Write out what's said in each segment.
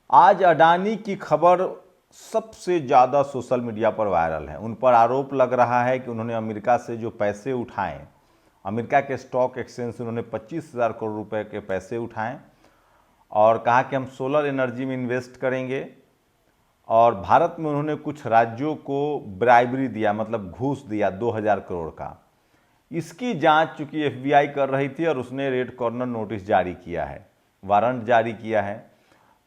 आज अडानी की खबर सबसे ज़्यादा सोशल मीडिया पर वायरल है। उन पर आरोप लग रहा है कि उन्होंने अमेरिका से जो पैसे उठाए, अमेरिका के स्टॉक एक्सचेंज से उन्होंने 25,000 करोड़ रुपए के पैसे उठाए और कहा कि हम सोलर एनर्जी में इन्वेस्ट करेंगे। और भारत में उन्होंने कुछ राज्यों को ब्राइबरी दिया, मतलब घूस दिया 2,000 करोड़ का। इसकी जांच चूंकि एफबीआई कर रही थी और उसने रेड कॉर्नर नोटिस जारी किया है, वारंट जारी किया है।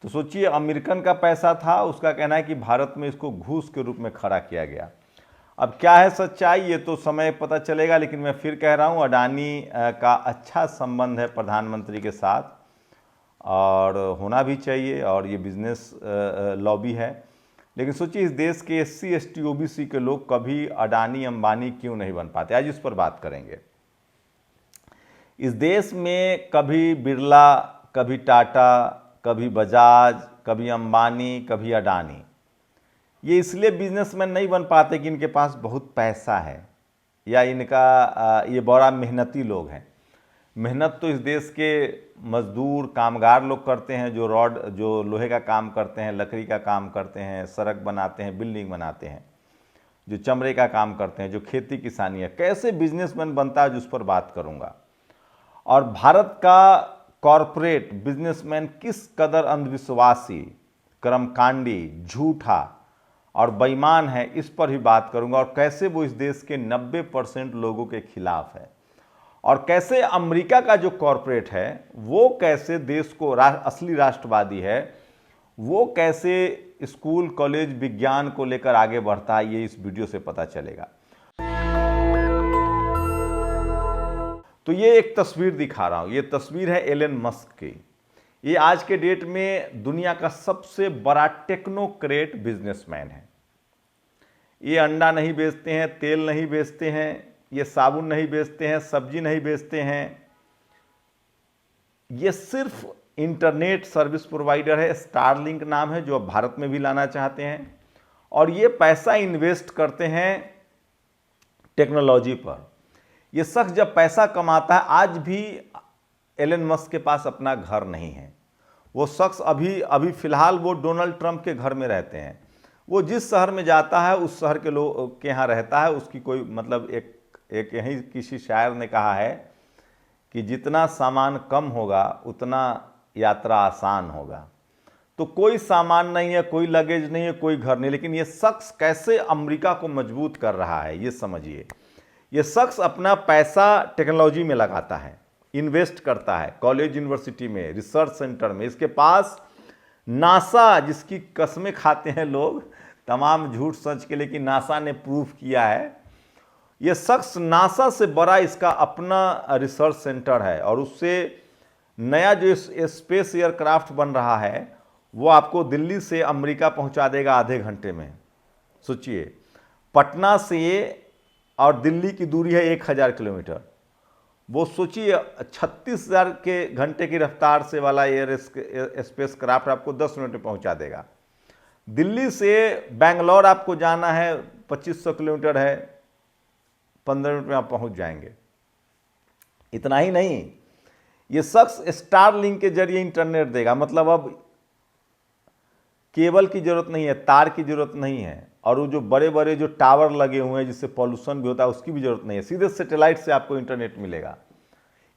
तो सोचिए, अमेरिकन का पैसा था, उसका कहना है कि भारत में इसको घूस के रूप में खड़ा किया गया। अब क्या है सच्चाई, ये तो समय पता चलेगा। लेकिन मैं फिर कह रहा हूँ, अडानी का अच्छा संबंध है प्रधानमंत्री के साथ और होना भी चाहिए, और ये बिजनेस लॉबी है। लेकिन सोचिए, इस देश के एससी एसटी ओबीसी के लोग कभी अडानी अंबानी क्यों नहीं बन पाते, आज इस पर बात करेंगे। इस देश में कभी बिरला, कभी टाटा, कभी बजाज, कभी अंबानी, कभी अडानी, ये इसलिए बिजनेसमैन नहीं बन पाते कि इनके पास बहुत पैसा है या इनका ये बड़ा मेहनती लोग हैं। मेहनत तो इस देश के मजदूर कामगार लोग करते हैं, जो लोहे का काम करते हैं, लकड़ी का काम करते हैं, सड़क बनाते हैं, बिल्डिंग बनाते हैं, जो चमड़े का काम करते हैं, जो खेती किसानी है। कैसे बिजनेसमैन बनता है, उस पर बात करूंगा। और भारत का कॉरपोरेट बिजनेसमैन किस कदर अंधविश्वासी, कर्मकांडी, झूठा और बेईमान है, इस पर भी बात करूंगा। और कैसे वो इस देश के 90% लोगों के खिलाफ है, और कैसे अमेरिका का जो कॉरपोरेट है वो कैसे देश को असली राष्ट्रवादी है, वो कैसे स्कूल कॉलेज विज्ञान को लेकर आगे बढ़ता है, ये इस वीडियो से पता चलेगा। तो ये एक तस्वीर दिखा रहा हूं, ये तस्वीर है एलन मस्क की। ये आज के डेट में दुनिया का सबसे बड़ा टेक्नोक्रेट बिजनेसमैन है। ये अंडा नहीं बेचते हैं, तेल नहीं बेचते हैं, ये साबुन नहीं बेचते हैं, सब्जी नहीं बेचते हैं। ये सिर्फ इंटरनेट सर्विस प्रोवाइडर है, स्टारलिंक नाम है, जो अब भारत में भी लाना चाहते हैं। और ये पैसा इन्वेस्ट करते हैं टेक्नोलॉजी पर। ये शख्स जब पैसा कमाता है, आज भी एलन मस्क के पास अपना घर नहीं है। वो शख्स अभी फिलहाल वो डोनाल्ड ट्रंप के घर में रहते हैं। वो जिस शहर में जाता है उस शहर के लोग के यहाँ रहता है। उसकी कोई मतलब एक यहीं किसी शायर ने कहा है कि जितना सामान कम होगा उतना यात्रा आसान होगा। तो कोई सामान नहीं है, कोई लगेज नहीं है, कोई घर नहीं, लेकिन ये शख्स कैसे अमेरिका को मजबूत कर रहा है, ये समझिए। ये शख्स अपना पैसा टेक्नोलॉजी में लगाता है, इन्वेस्ट करता है, कॉलेज यूनिवर्सिटी में, रिसर्च सेंटर में। इसके पास नासा, जिसकी कसमें खाते हैं लोग तमाम झूठ सच के, लेकिन नासा ने प्रूफ किया है। ये शख्स नासा से बड़ा इसका अपना रिसर्च सेंटर है, और उससे नया जो स्पेस एयरक्राफ्ट बन रहा है वो आपको दिल्ली से अमेरिका पहुंचा देगा आधे घंटे में। सोचिए, पटना से और दिल्ली की दूरी है 1,000 किलोमीटर। वो सोचिए 36,000 के घंटे की रफ्तार से वाला स्पेस क्राफ्ट आपको 10 मिनट में पहुंचा देगा। दिल्ली से बेंगलोर आपको जाना है, 2500 किलोमीटर है, 15 मिनट में आप पहुंच जाएंगे। इतना ही नहीं, ये शख्स स्टारलिंक के जरिए इंटरनेट देगा। मतलब अब केबल की जरूरत नहीं है, तार की जरूरत नहीं है, और वो जो बड़े बड़े जो टावर लगे हुए हैं जिससे पॉल्यूशन भी होता है उसकी भी जरूरत नहीं है। सीधे सैटेलाइट से आपको इंटरनेट मिलेगा।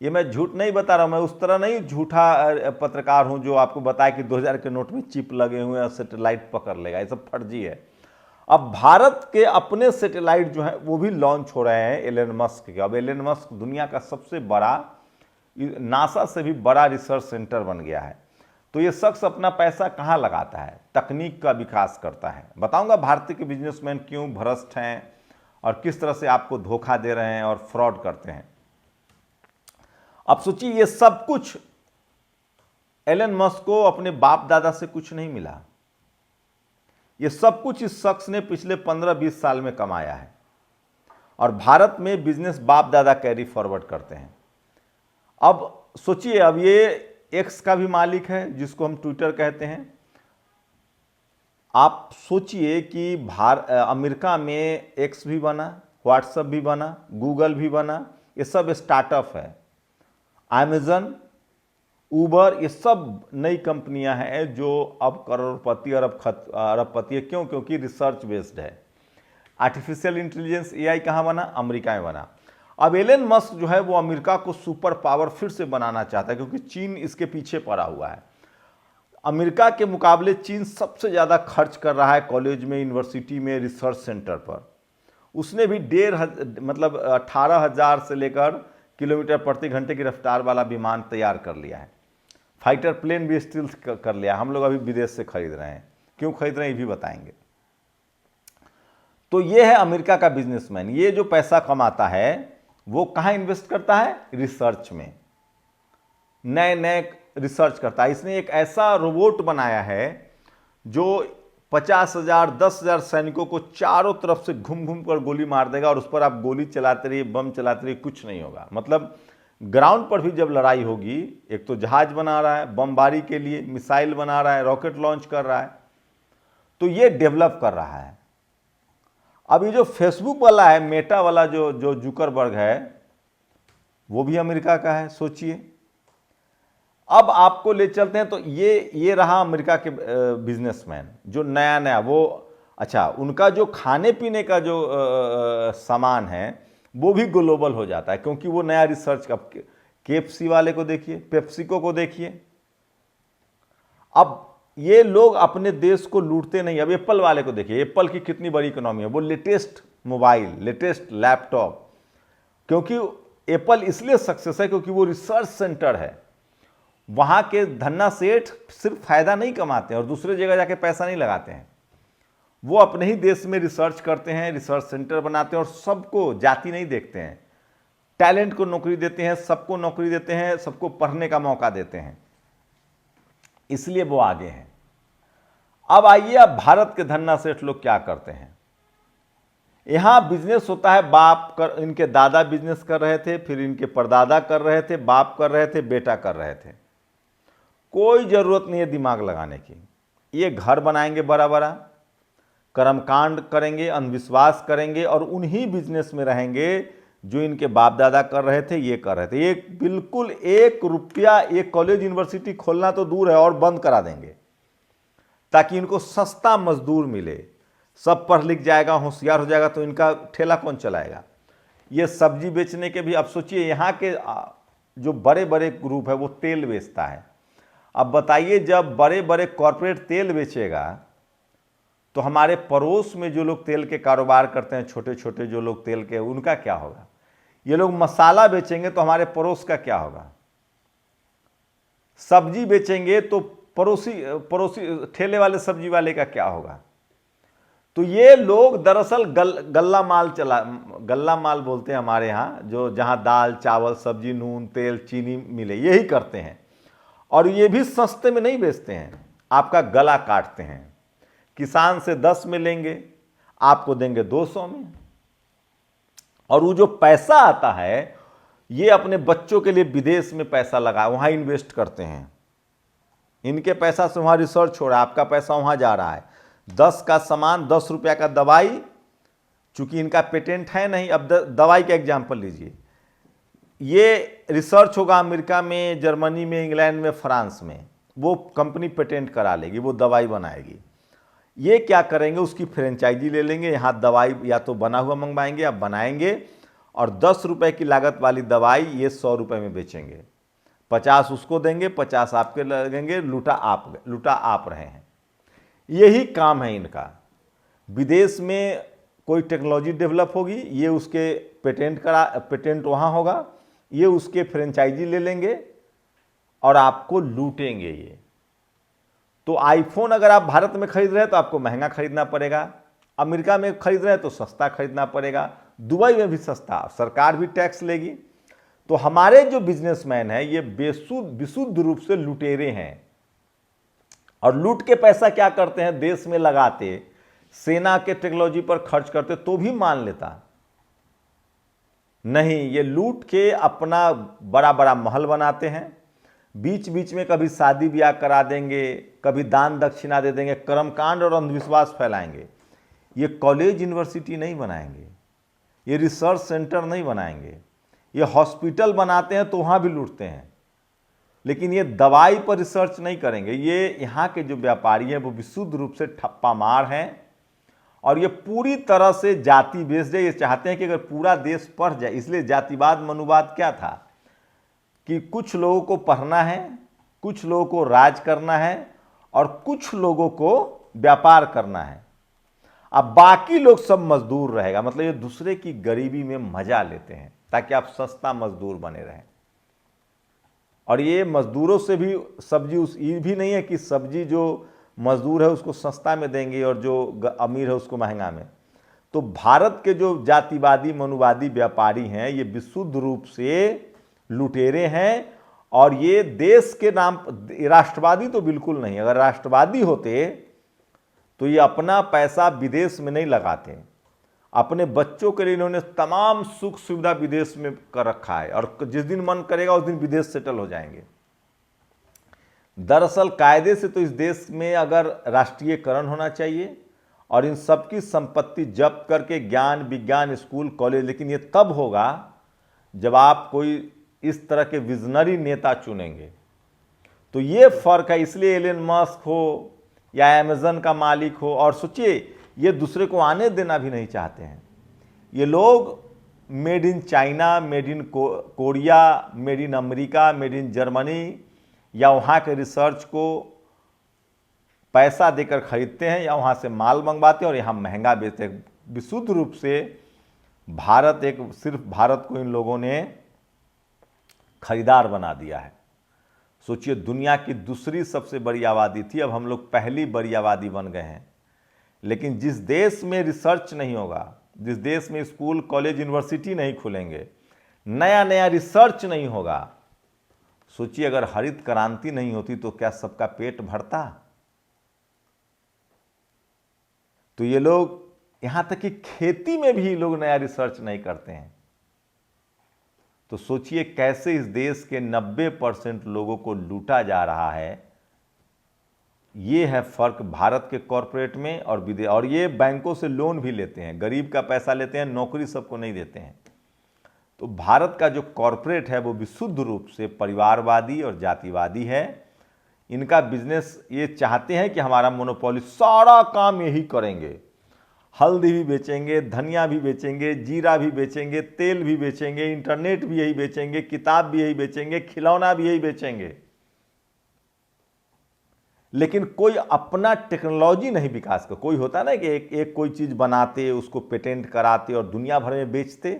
ये मैं झूठ नहीं बता रहा हूँ, मैं उस तरह नहीं झूठा पत्रकार हूँ जो आपको बताए कि 2000 के नोट में चिप लगे हुए हैं, सैटेलाइट पकड़ लेगा। ये सब फर्जी है। अब भारत के अपने सैटेलाइट जो है वो भी लॉन्च हो रहे हैं एलन मस्क के। अब एलन मस्क दुनिया का सबसे बड़ा, नासा से भी बड़ा रिसर्च सेंटर बन गया है। तो ये शख्स अपना पैसा कहाँ लगाता है, तकनीक का विकास करता है। बताऊंगा भारतीय के बिजनेसमैन क्यों भ्रष्ट हैं और किस तरह से आपको धोखा दे रहे हैं और फ्रॉड करते हैं। अब सोचिए, ये सब कुछ एलन मस्क को अपने बाप दादा से कुछ नहीं मिला। ये सब कुछ इस शख्स ने पिछले 15-20 साल में कमाया है। और भारत में बिजनेस बाप दादा कैरी फॉरवर्ड करते हैं। अब सोचिए, अब ये एक्स का भी मालिक है, जिसको हम ट्विटर कहते हैं। आप सोचिए कि अमेरिका में एक्स भी बना, व्हाट्सएप भी बना, गूगल भी बना, ये सब स्टार्टअप है। अमेजन ऊबर, ये सब नई कंपनियां हैं जो अब करोड़पति अरबपति है। क्यों? क्योंकि रिसर्च बेस्ड है। आर्टिफिशियल इंटेलिजेंस एआई कहाँ बना? अमेरिका में बना। अब एलन मस्क जो है वो अमेरिका को सुपर पावर फिर से बनाना चाहता है, क्योंकि चीन इसके पीछे पड़ा हुआ है। अमेरिका के मुकाबले चीन सबसे ज़्यादा खर्च कर रहा है कॉलेज में, यूनिवर्सिटी में, रिसर्च सेंटर पर। उसने भी 18,000 से लेकर किलोमीटर प्रति घंटे की रफ्तार वाला विमान तैयार कर लिया है। फाइटर प्लेन भी स्टील कर लिया। हम लोग अभी विदेश से खरीद रहे हैं। क्यों खरीद रहे हैं ये भी बताएंगे। तो ये है अमेरिका का बिजनेसमैन। ये जो पैसा कमाता है वो कहाँ इन्वेस्ट करता है? रिसर्च में, नए नए रिसर्च करता है। इसने एक ऐसा रोबोट बनाया है जो 50,000 10,000 सैनिकों को चारों तरफ से घूम घूम कर गोली मार देगा, और उस पर आप गोली चलाते रहिए, बम चलाते रहिए, कुछ नहीं होगा। मतलब ग्राउंड पर भी जब लड़ाई होगी, एक तो जहाज बना रहा है बमबारी के लिए, मिसाइल बना रहा है, रॉकेट लॉन्च कर रहा है, तो ये डेवलप कर रहा है। अब ये जो फेसबुक वाला है, मेटा वाला, जो जुकरबर्ग है, वो भी अमेरिका का है। सोचिए। अब आपको ले चलते हैं। तो ये रहा अमेरिका के बिजनेसमैन जो नया नया वो, अच्छा, उनका जो खाने पीने का जो सामान है वो भी ग्लोबल हो जाता है, क्योंकि वो नया रिसर्च का। केएफसी वाले को देखिए, पेप्सिको को देखिए। अब ये लोग अपने देश को लूटते नहीं। अब एप्पल वाले को देखिए, एप्पल की कितनी बड़ी इकोनॉमी है। वो लेटेस्ट मोबाइल, लेटेस्ट लैपटॉप, क्योंकि एप्पल इसलिए सक्सेस है क्योंकि वो रिसर्च सेंटर है। वहां के धन्ना सेठ सिर्फ फायदा नहीं कमाते हैं और दूसरे जगह जाके पैसा नहीं लगाते हैं। वो अपने ही देश में रिसर्च करते हैं, रिसर्च सेंटर बनाते हैं, और सबको जाति नहीं देखते हैं। टैलेंट को नौकरी देते हैं, सबको नौकरी देते हैं, सबको पढ़ने का मौका देते हैं, इसलिए वो आगे हैं। अब आइए, अब भारत के धन्ना सेठ लोग क्या करते हैं। यहां बिजनेस होता है, इनके दादा बिजनेस कर रहे थे, फिर इनके परदादा कर रहे थे, बाप कर रहे थे, बेटा कर रहे थे। कोई जरूरत नहीं है दिमाग लगाने की। ये घर बनाएंगे बड़ा बड़ा, कर्मकांड करेंगे, अंधविश्वास करेंगे, और उन्हीं बिजनेस में रहेंगे जो इनके बाप दादा कर रहे थे, ये कर रहे थे। ये बिल्कुल 1 रुपया, एक कॉलेज यूनिवर्सिटी खोलना तो दूर है, और बंद करा देंगे ताकि इनको सस्ता मजदूर मिले। सब पढ़ लिख जाएगा, होशियार हो जाएगा, तो इनका ठेला कौन चलाएगा। ये सब्जी बेचने के भी, अब सोचिए, यहाँ के जो बड़े बड़े ग्रुप है वो तेल बेचता है। अब बताइए, जब बड़े बड़े कॉरपोरेट तेल बेचेगा तो हमारे पड़ोस में जो लोग तेल के कारोबार करते हैं, छोटे छोटे जो लोग तेल के, उनका क्या होगा। ये लोग मसाला बेचेंगे तो हमारे पड़ोस का क्या होगा। सब्जी बेचेंगे तो पड़ोसी ठेले वाले सब्जी वाले का क्या होगा। तो ये लोग दरअसल गल्ला माल बोलते हैं हमारे यहाँ, जो जहाँ दाल चावल सब्जी नून तेल चीनी मिले, यही करते हैं। और ये भी सस्ते में नहीं बेचते हैं, आपका गला काटते हैं। किसान से 10 में लेंगे, आपको देंगे 200 में। और वो जो पैसा आता है, ये अपने बच्चों के लिए विदेश में पैसा लगा, वहां इन्वेस्ट करते हैं। इनके पैसा से वहां रिसर्च हो रहा है, आपका पैसा वहां जा रहा है। 10 का सामान, 10 रुपया का दवाई, चूंकि इनका पेटेंट है नहीं। अब दवाई का एग्जाम्पल लीजिए, ये रिसर्च होगा अमेरिका में, जर्मनी में, इंग्लैंड में, फ्रांस में, वो कंपनी पेटेंट करा लेगी, वो दवाई बनाएगी। ये क्या करेंगे, उसकी फ्रेंचाइजी ले लेंगे, यहाँ दवाई या तो बना हुआ मंगवाएंगे या बनाएंगे, और 10 रुपए की लागत वाली दवाई ये 100 रुपए में बेचेंगे। 50 उसको देंगे, 50 आपके लगेंगे, लूटा आप रहे हैं। यही काम है इनका। विदेश में कोई टेक्नोलॉजी डेवलप होगी, ये उसके पेटेंट वहाँ होगा, ये उसके फ्रेंचाइजी ले लेंगे और आपको लूटेंगे ये। तो आईफोन अगर आप भारत में खरीद रहे हैं तो आपको महंगा खरीदना पड़ेगा, अमेरिका में खरीद रहे हैं तो सस्ता खरीदना पड़ेगा, दुबई में भी सस्ता, सरकार भी टैक्स लेगी। तो हमारे जो बिजनेसमैन हैं ये विशुद्ध रूप से लुटेरे हैं, और लूट के पैसा क्या करते हैं, देश में लगाते, सेना के टेक्नोलॉजी पर खर्च करते तो भी मान लेता नहीं। ये लूट के अपना बड़ा बड़ा महल बनाते हैं, बीच बीच में कभी शादी ब्याह करा देंगे, कभी दान दक्षिणा दे देंगे, कर्मकांड और अंधविश्वास फैलाएंगे। ये कॉलेज यूनिवर्सिटी नहीं बनाएंगे, ये रिसर्च सेंटर नहीं बनाएंगे, ये हॉस्पिटल बनाते हैं तो वहाँ भी लूटते हैं। लेकिन ये दवाई पर रिसर्च नहीं करेंगे। ये यहाँ के जो व्यापारी हैं वो विशुद्ध रूप से ठप्पा मार हैं और ये पूरी तरह से जाति बेस्ड है। ये चाहते हैं कि अगर पूरा देश पढ़ जाए, इसलिए जातिवाद मनुवाद क्या था कि कुछ लोगों को पढ़ना है, कुछ लोगों को राज करना है और कुछ लोगों को व्यापार करना है। अब बाकी लोग सब मजदूर रहेगा, मतलब ये दूसरे की गरीबी में मजा लेते हैं ताकि आप सस्ता मजदूर बने रहें। और ये मजदूरों से भी सब्जी ये भी नहीं है कि सब्जी जो मजदूर है उसको सस्ता में देंगे और जो अमीर है उसको महंगा में। तो भारत के जो जातिवादी मनुवादी व्यापारी हैं ये विशुद्ध रूप से लुटेरे हैं और ये देश के नाम, राष्ट्रवादी तो बिल्कुल नहीं। अगर राष्ट्रवादी होते तो ये अपना पैसा विदेश में नहीं लगाते। अपने बच्चों के लिए इन्होंने तमाम सुख सुविधा विदेश में कर रखा है और जिस दिन मन करेगा उस दिन विदेश सेटल हो जाएंगे। दरअसल कायदे से तो इस देश में अगर राष्ट्रीयकरण होना चाहिए और इन सबकी संपत्ति जब्त करके ज्ञान विज्ञान स्कूल कॉलेज, लेकिन ये तब होगा जब आप कोई इस तरह के विजनरी नेता चुनेंगे। तो ये फर्क है। इसलिए एलन मस्क हो या अमेजन का मालिक हो, और सोचिए ये दूसरे को आने देना भी नहीं चाहते हैं। ये लोग made in China, made in Korea, made in America, made in Germany या वहाँ के रिसर्च को पैसा देकर खरीदते हैं या वहाँ से माल मंगवाते हैं और यहाँ महंगा बेचते हैं। विशुद्ध रूप से भारत सिर्फ भारत को इन लोगों ने खरीदार बना दिया है। सोचिए दुनिया की दूसरी सबसे बड़ी आबादी थी, अब हम लोग पहली बड़ी आबादी बन गए हैं। लेकिन जिस देश में रिसर्च नहीं होगा, जिस देश में स्कूल कॉलेज यूनिवर्सिटी नहीं खुलेंगे, नया नया रिसर्च नहीं होगा, सोचिए अगर हरित क्रांति नहीं होती तो क्या सबका पेट भरता? तो ये लोग यहां तक कि खेती में भी लोग नया रिसर्च नहीं करते हैं। तो सोचिए कैसे इस देश के 90% लोगों को लूटा जा रहा है। ये है फर्क भारत के कॉरपोरेट में और विदेश। और ये बैंकों से लोन भी लेते हैं, गरीब का पैसा लेते हैं, नौकरी सबको नहीं देते हैं। तो भारत का जो कॉरपोरेट है वो विशुद्ध रूप से परिवारवादी और जातिवादी है। इनका बिजनेस ये चाहते हैं कि हमारा मोनोपोली, सारा काम यही करेंगे। हल्दी भी बेचेंगे, धनिया भी बेचेंगे, जीरा भी बेचेंगे, तेल भी बेचेंगे, इंटरनेट भी यही बेचेंगे, किताब भी यही बेचेंगे, खिलौना भी यही बेचेंगे। लेकिन कोई अपना टेक्नोलॉजी नहीं विकास कर। कोई होता ना कि एक कोई चीज बनाते, उसको पेटेंट कराते और दुनिया भर में बेचते।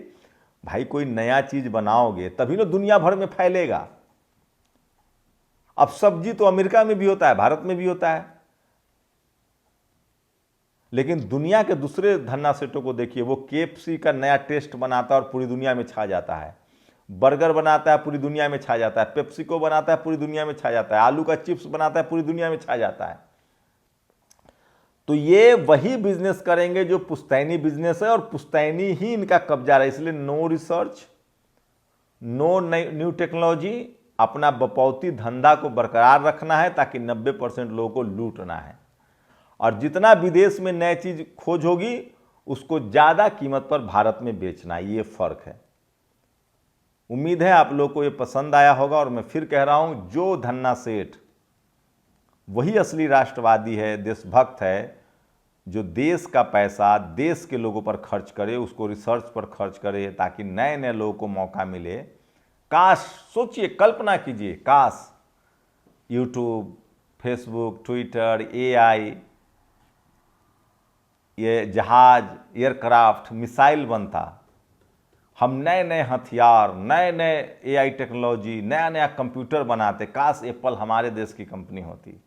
भाई कोई नया चीज बनाओगे तभी ना दुनिया भर में फैलेगा। अब सब्जी तो अमेरिका में भी होता है, भारत में भी होता है, लेकिन दुनिया के दूसरे धन्ना सेठों को देखिए, वो KFC का नया टेस्ट बनाता है और पूरी दुनिया में छा जाता है। बर्गर बनाता है, पूरी दुनिया में छा जाता है। पेप्सिको बनाता है, पूरी दुनिया में छा जाता है। आलू का चिप्स बनाता है, पूरी दुनिया में छा जाता है। तो ये वही बिजनेस करेंगे जो पुश्तैनी बिजनेस है और पुश्तैनी ही इनका कब्जा है। इसलिए no research, no new technology, अपना बपौती धंधा को बरकरार रखना है ताकि 90% लोगों को लूटना है। और जितना विदेश में नई चीज खोज होगी उसको ज्यादा कीमत पर भारत में बेचना है। ये फर्क है। उम्मीद है आप लोगों को ये पसंद आया होगा। और मैं फिर कह रहा हूं, जो धन्ना सेठ वही असली राष्ट्रवादी है, देशभक्त है, जो देश का पैसा देश के लोगों पर खर्च करे, उसको रिसर्च पर खर्च करे ताकि नए नए लोगों को मौका मिले। काश, सोचिए, कल्पना कीजिए, काश यूट्यूब, फेसबुक, ट्विटर, AI, ये जहाज, एयरक्राफ्ट, मिसाइल बनता, हम नए नए हथियार, नए नए AI टेक्नोलॉजी, नया नया कंप्यूटर बनाते। काश एप्पल हमारे देश की कंपनी होती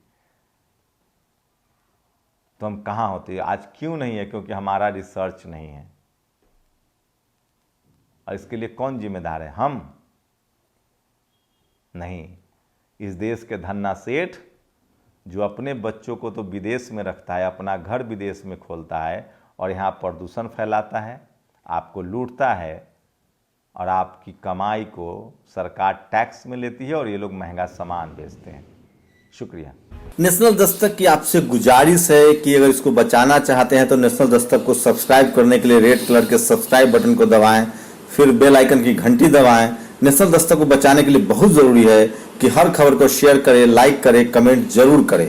तो हम कहाँ होते? आज क्यों नहीं है? क्योंकि हमारा रिसर्च नहीं है। और इसके लिए कौन जिम्मेदार है? हम नहीं। इस देश के धन्ना सेठ जो अपने बच्चों को तो विदेश में रखता है, अपना घर विदेश में खोलता है और यहाँ प्रदूषण फैलाता है, आपको लूटता है और आपकी कमाई को सरकार टैक्स में लेती है और ये लोग महंगा सामान बेचते हैं। शुक्रिया। नेशनल दस्तक की आपसे गुजारिश है कि अगर इसको बचाना चाहते हैं तो नेशनल दस्तक को सब्सक्राइब करने के लिए रेड कलर के सब्सक्राइब बटन को दबाएं, फिर बेल आइकन की घंटी दबाएं नेशनल दस्तक को बचाने के लिए बहुत जरूरी है कि हर खबर को शेयर करें, लाइक करें, कमेंट जरूर करें।